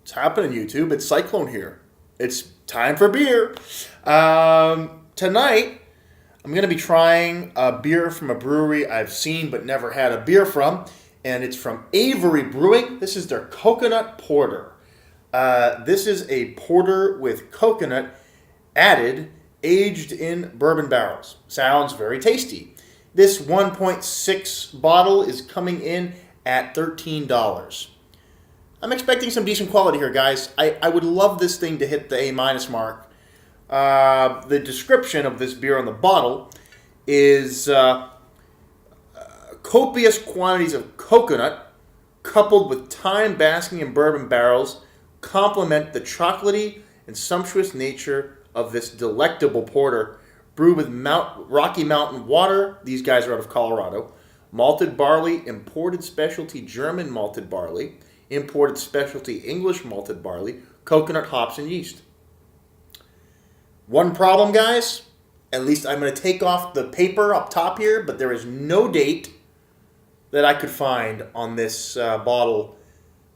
What's happening, YouTube? It's Cyclone here. It's time for beer. Tonight, I'm going to be trying a beer from a brewery I've seen but never had a beer from, and it's from Avery Brewing. This is their Coconut Porter. This is a porter with coconut added, aged in bourbon barrels. Sounds very tasty. This 1.6 bottle is coming in at $13. I'm expecting some decent quality here, guys. I would love this thing to hit the A- mark. The description of this beer on the bottle is copious quantities of coconut coupled with time basking in bourbon barrels complement the chocolatey and sumptuous nature of this delectable porter brewed with Rocky Mountain water. These guys are out of Colorado. Malted barley, imported specialty German malted barley, imported specialty English malted barley, coconut, hops, and yeast. One problem, guys, at least I'm going to take off the paper up top here, but there is no date that I could find on this bottle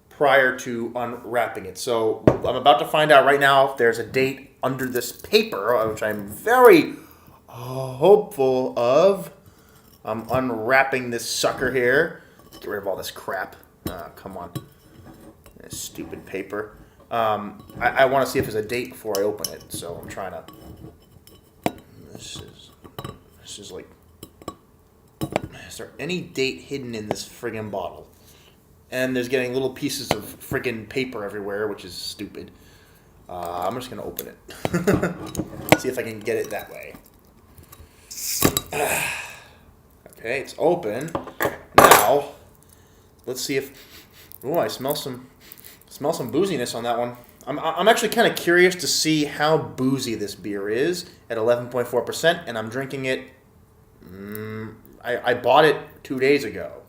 prior to unwrapping it. So I'm about to find out right now if there's a date under this paper, which I'm very hopeful of. I'm unwrapping this sucker here. Get rid of all this crap. Come on. This stupid paper. I want to see if there's a date before I open it, so I'm trying to... This is like... Is there any date hidden in this friggin' bottle? And there's getting little pieces of friggin' paper everywhere, which is stupid. I'm just going to open it. See if I can get it that way. Okay, it's open. Now, let's see if... Oh, I smell some booziness on that one. I'm actually kind of curious to see how boozy this beer is at 11.4%, and I'm drinking it... I bought it 2 days ago.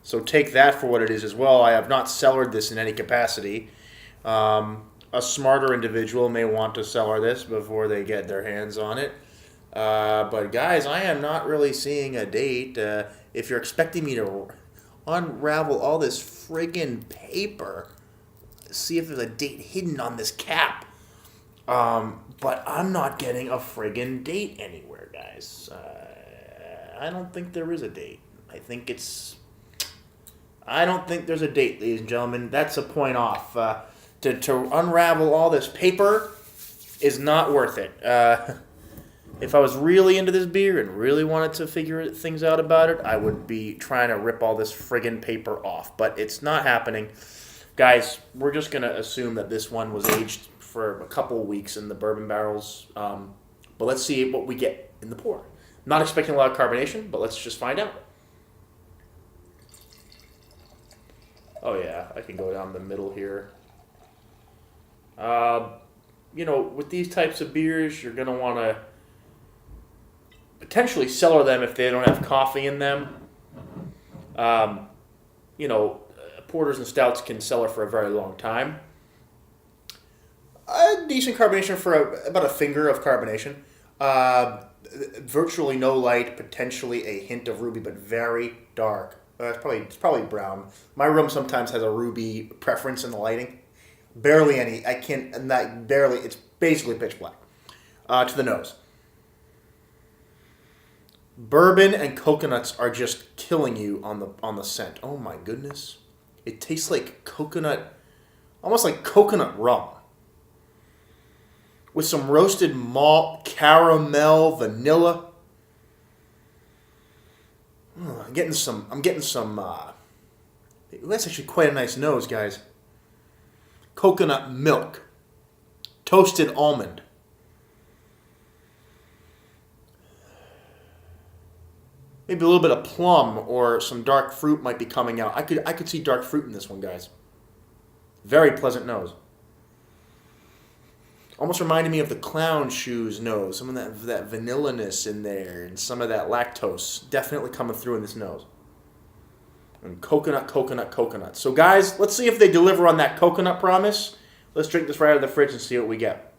So take that for what it is as well. I have not cellared this in any capacity. A smarter individual may want to cellar this before they get their hands on it. But guys, I am not really seeing a date. If you're expecting me to unravel all this friggin' paper, see if there's a date hidden on this cap. But I'm not getting a friggin' date anywhere, guys. I don't think there is a date. I don't think there's a date, ladies and gentlemen. That's a point off. To unravel all this paper is not worth it. If I was really into this beer and really wanted to figure things out about it, I would be trying to rip all this friggin' paper off. But it's not happening. Guys, we're just going to assume that this one was aged for a couple of weeks in the bourbon barrels. But let's see what we get in the pour. Not expecting a lot of carbonation, but let's just find out. Oh yeah, I can go down the middle here. With these types of beers, you're going to want to potentially cellar them if they don't have coffee in them. Porters and stouts can cellar for a very long time. A decent carbonation for about a finger of carbonation. Virtually no light, potentially a hint of ruby, but very dark. It's probably brown. My room sometimes has a ruby preference in the lighting. Barely any. Barely. It's basically pitch black. To the nose. Bourbon and coconuts are just killing you on the scent. Oh my goodness. It tastes like coconut, almost like coconut rum. With some roasted malt, caramel, vanilla. I'm getting some, that's actually quite a nice nose, guys. Coconut milk. Toasted almond. Maybe a little bit of plum or some dark fruit might be coming out. I could see dark fruit in this one, guys. Very pleasant nose. Almost reminded me of the clown shoes nose. Some of that vanilla-ness in there and some of that lactose definitely coming through in this nose. And coconut. So guys, let's see if they deliver on that coconut promise. Let's drink this right out of the fridge and see what we get.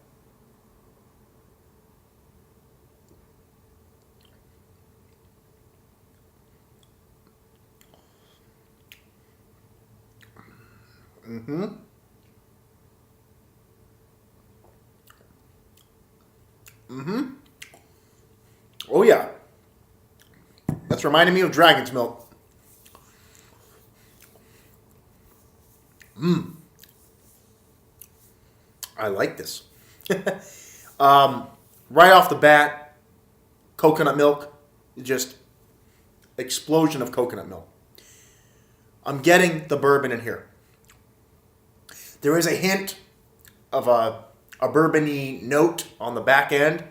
Mm-hmm. Mm-hmm. Oh, yeah. That's reminding me of dragon's milk. I like this. Right off the bat, coconut milk, just explosion of coconut milk. I'm getting the bourbon in here. There is a hint of a bourbon-y note on the back end,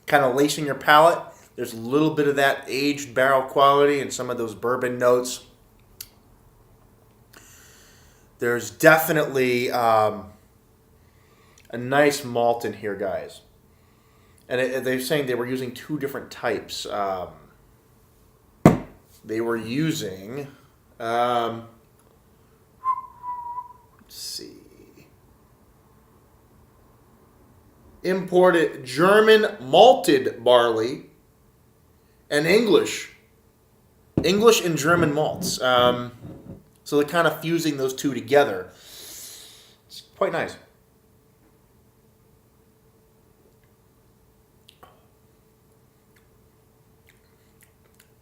kind of lacing your palate. There's a little bit of that aged barrel quality and some of those bourbon notes. There's definitely a nice malt in here, guys. And they're saying they were using two different types. They were using, let's see, imported German malted barley and English and German malts. So they're kind of fusing those two together. It's quite nice.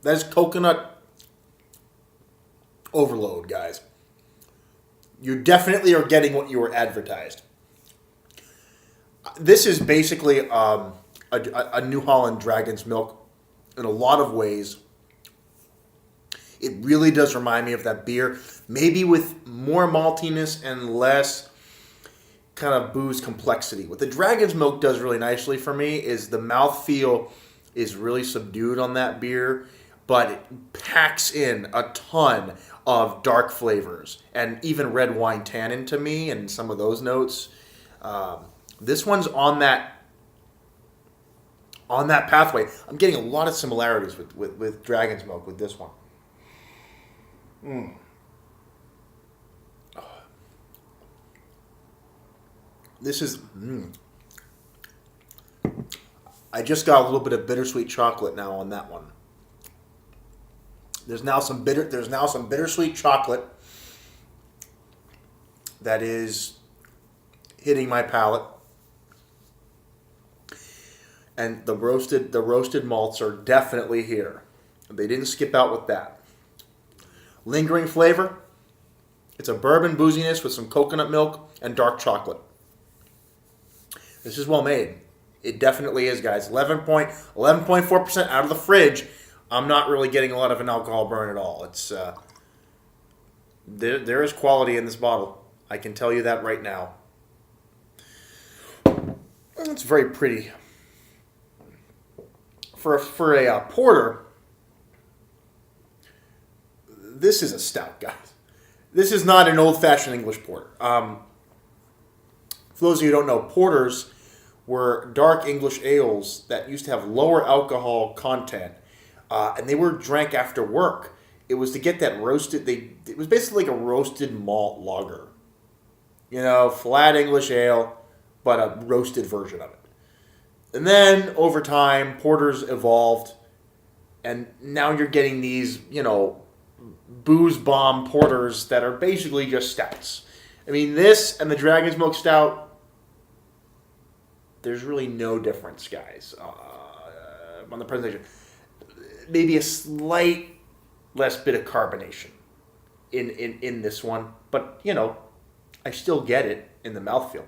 That's coconut overload, guys. You definitely are getting what you were advertised. This is basically a New Holland Dragon's Milk in a lot of ways. It really does remind me of that beer, maybe with more maltiness and less kind of booze complexity. What the Dragon's Milk does really nicely for me is the mouthfeel is really subdued on that beer, but it packs in a ton of dark flavors and even red wine tannin to me and some of those notes. This one's on that pathway. I'm getting a lot of similarities with Dragon's Milk with this one. This is. I just got a little bit of bittersweet chocolate now on that one. There's now some bittersweet chocolate that is hitting my palate, and the roasted malts are definitely here. They didn't skip out with that. Lingering flavor. It's a bourbon booziness with some coconut milk and dark chocolate. This is well made. It definitely is, guys. 11.4% out of the fridge. I'm not really getting a lot of an alcohol burn at all. It's there is quality in this bottle. I can tell you that right now. It's very pretty. For a porter, this is a stout, guys. This is not an old-fashioned English porter. For those of you who don't know, porters were dark English ales that used to have lower alcohol content, and they were drank after work. It was to get that roasted. It was basically like a roasted malt lager, flat English ale, but a roasted version of it. And then over time, porters evolved, and now you're getting these, booze bomb porters that are basically just stouts. I mean, this and the Dragon's Milk Stout, there's really no difference, guys, on the presentation. Maybe a slight less bit of carbonation in this one, but, I still get it in the mouthfeel.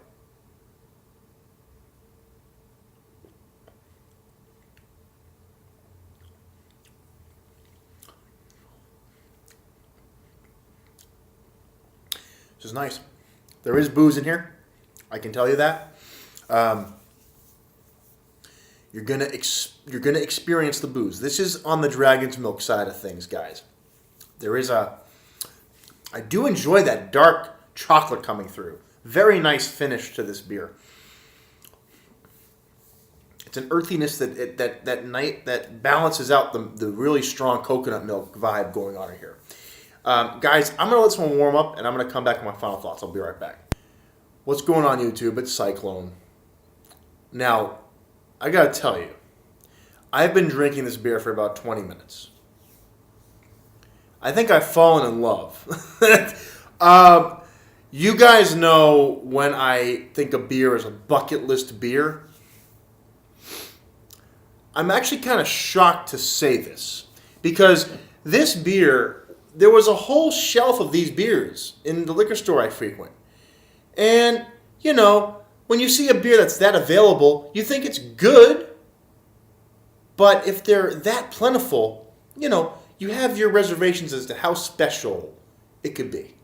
This is nice. There is booze in here. I can tell you that. You're gonna experience the booze. This is on the Dragon's Milk side of things, guys. I do enjoy that dark chocolate coming through. Very nice finish to this beer. It's an earthiness that balances out the really strong coconut milk vibe going on in here. Guys, I'm going to let this one warm up, and I'm going to come back with my final thoughts. I'll be right back. What's going on, YouTube? It's Cyclone. Now, I got to tell you, I've been drinking this beer for about 20 minutes. I think I've fallen in love. You guys know when I think of beer as a bucket list beer. I'm actually kind of shocked to say this because this beer, there was a whole shelf of these beers in the liquor store I frequent. And, you know, when you see a beer that's that available, you think it's good. But if they're that plentiful, you know, you have your reservations as to how special it could be.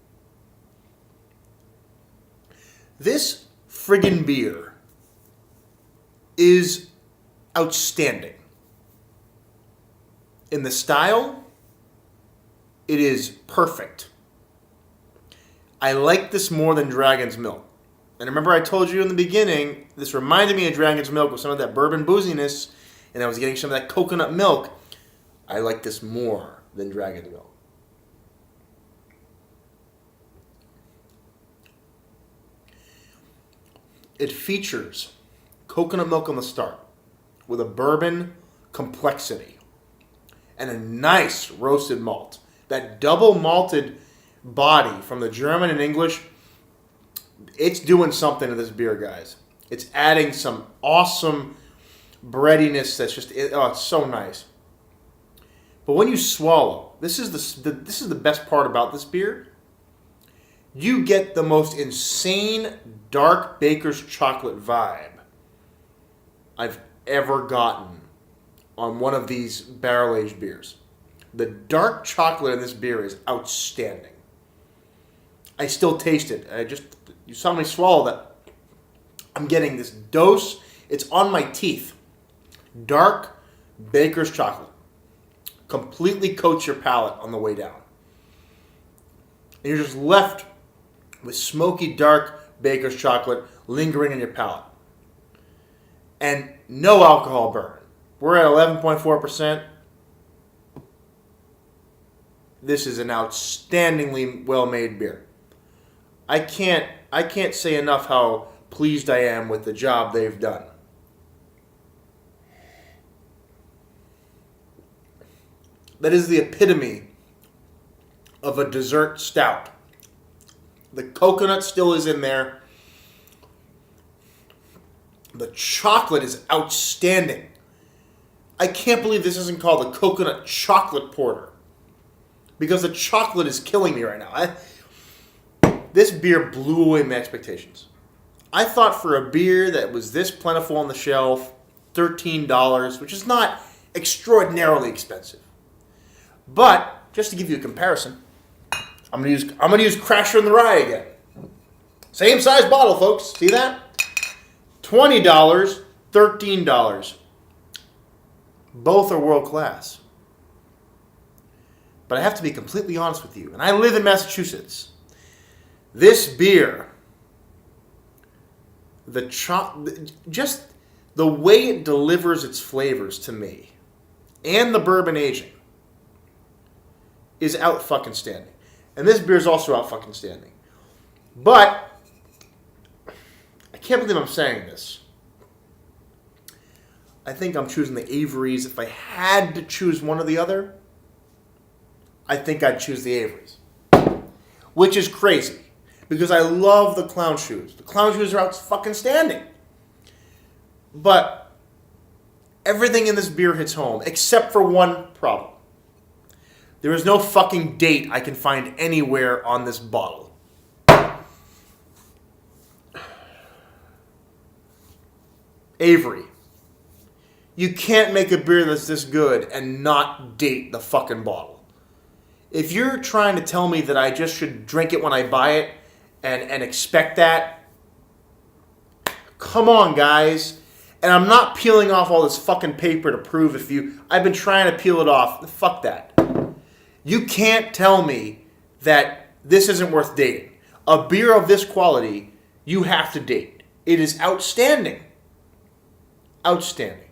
This friggin' beer is outstanding. In the style, it is perfect. I like this more than Dragon's Milk. And remember I told you in the beginning, this reminded me of Dragon's Milk with some of that bourbon booziness, and I was getting some of that coconut milk. I like this more than Dragon's Milk. It features coconut milk on the start with a bourbon complexity and a nice roasted malt. That double malted body from the German and English, it's doing something to this beer, guys. It's adding some awesome breadiness that's just, it's so nice. But when you swallow, this is the best part about this beer. You get the most insane dark baker's chocolate vibe I've ever gotten on one of these barrel-aged beers. The dark chocolate in this beer is outstanding. I still taste it. You saw me swallow that. I'm getting this dose. It's on my teeth. Dark baker's chocolate. Completely coats your palate on the way down. And you're just left with smoky, dark baker's chocolate lingering in your palate. And no alcohol burn. We're at 11.4%. This is an outstandingly well-made beer. I can't say enough how pleased I am with the job they've done. That is the epitome of a dessert stout. The coconut still is in there. The chocolate is outstanding. I can't believe this isn't called a coconut chocolate porter. Because the chocolate is killing me right now. This beer blew away my expectations. I thought for a beer that was this plentiful on the shelf, $13, which is not extraordinarily expensive. But, just to give you a comparison, I'm gonna use Crasher in the Rye again. Same size bottle, folks. See that? $20, $13. Both are world class. But I have to be completely honest with you, and I live in Massachusetts. This beer, just the way it delivers its flavors to me, and the bourbon aging, is out fucking standing. And this beer is also out fucking standing. But I can't believe I'm saying this. I think I'm choosing the Averys. If I had to choose one or the other, I think I'd choose the Averys. Which is crazy. Because I love the clown shoes. The clown shoes are out fucking standing. But everything in this beer hits home, except for one problem. There is no fucking date I can find anywhere on this bottle. Avery. You can't make a beer that's this good and not date the fucking bottle. If you're trying to tell me that I just should drink it when I buy it and expect that, come on, guys. And I'm not peeling off all this fucking paper to prove I've been trying to peel it off. Fuck that. You can't tell me that this isn't worth dating. A beer of this quality, you have to date. It is outstanding. Outstanding.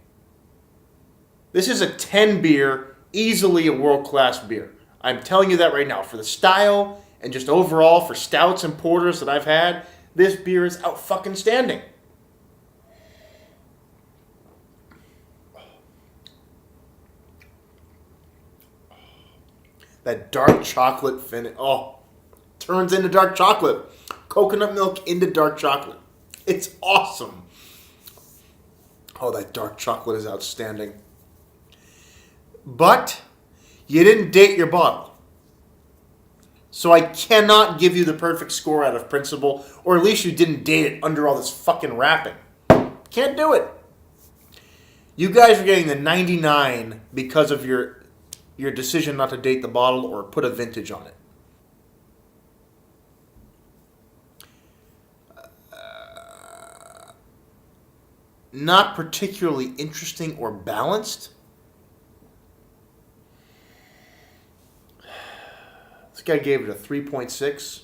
This is a 10 beer, easily a world-class beer. I'm telling you that right now. For the style and just overall for stouts and porters that I've had, this beer is out fucking standing. That dark chocolate finish. Oh, turns into dark chocolate. Coconut milk into dark chocolate. It's awesome. Oh, that dark chocolate is outstanding. But you didn't date your bottle. So I cannot give you the perfect score out of principle, or at least you didn't date it under all this fucking wrapping. Can't do it. You guys are getting the 99 because of your decision not to date the bottle or put a vintage on it. Not particularly interesting or balanced. This guy gave it a 3.6.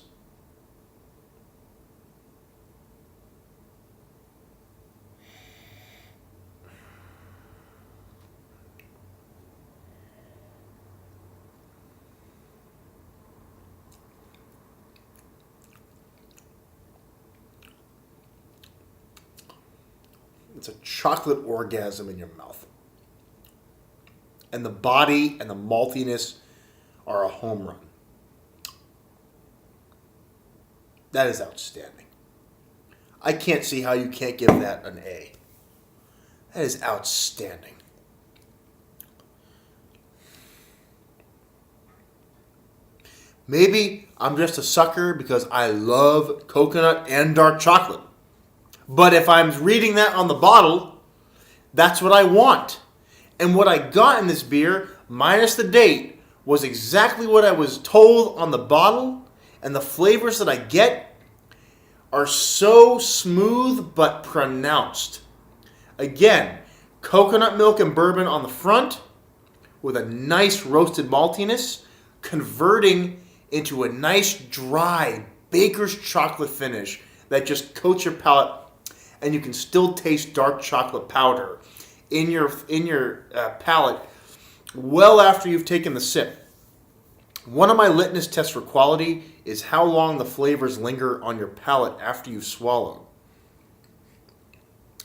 It's a chocolate orgasm in your mouth. And the body and the maltiness are a home run. That is outstanding. I can't see how you can't give that an A. That is outstanding. Maybe I'm just a sucker because I love coconut and dark chocolate. But if I'm reading that on the bottle, that's what I want. And what I got in this beer, minus the date, was exactly what I was told on the bottle. And the flavors that I get are so smooth but pronounced. Again, coconut milk and bourbon on the front with a nice roasted maltiness, converting into a nice dry baker's chocolate finish that just coats your palate, and you can still taste dark chocolate powder in your palate well after you've taken the sip. One of my litmus tests for quality is how long the flavors linger on your palate after you've swallowed.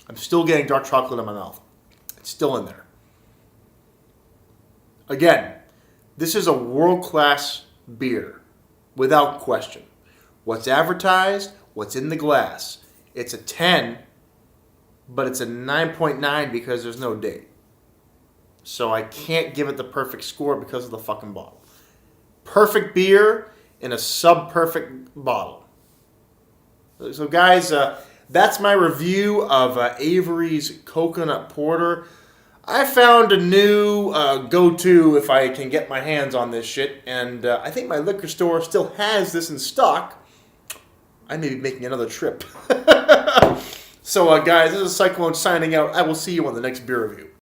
I'm still getting dark chocolate in my mouth. It's still in there. Again, this is a world-class beer, without question. What's advertised, what's in the glass. It's a 10, but it's a 9.9 because there's no date. So I can't give it the perfect score because of the fucking bottle. Perfect beer in a sub-perfect bottle. So guys, that's my review of Avery's Coconut Porter. I found a new go-to if I can get my hands on this shit, and I think my liquor store still has this in stock. I may be making another trip. So guys, this is Cyclone signing out. I will see you on the next beer review.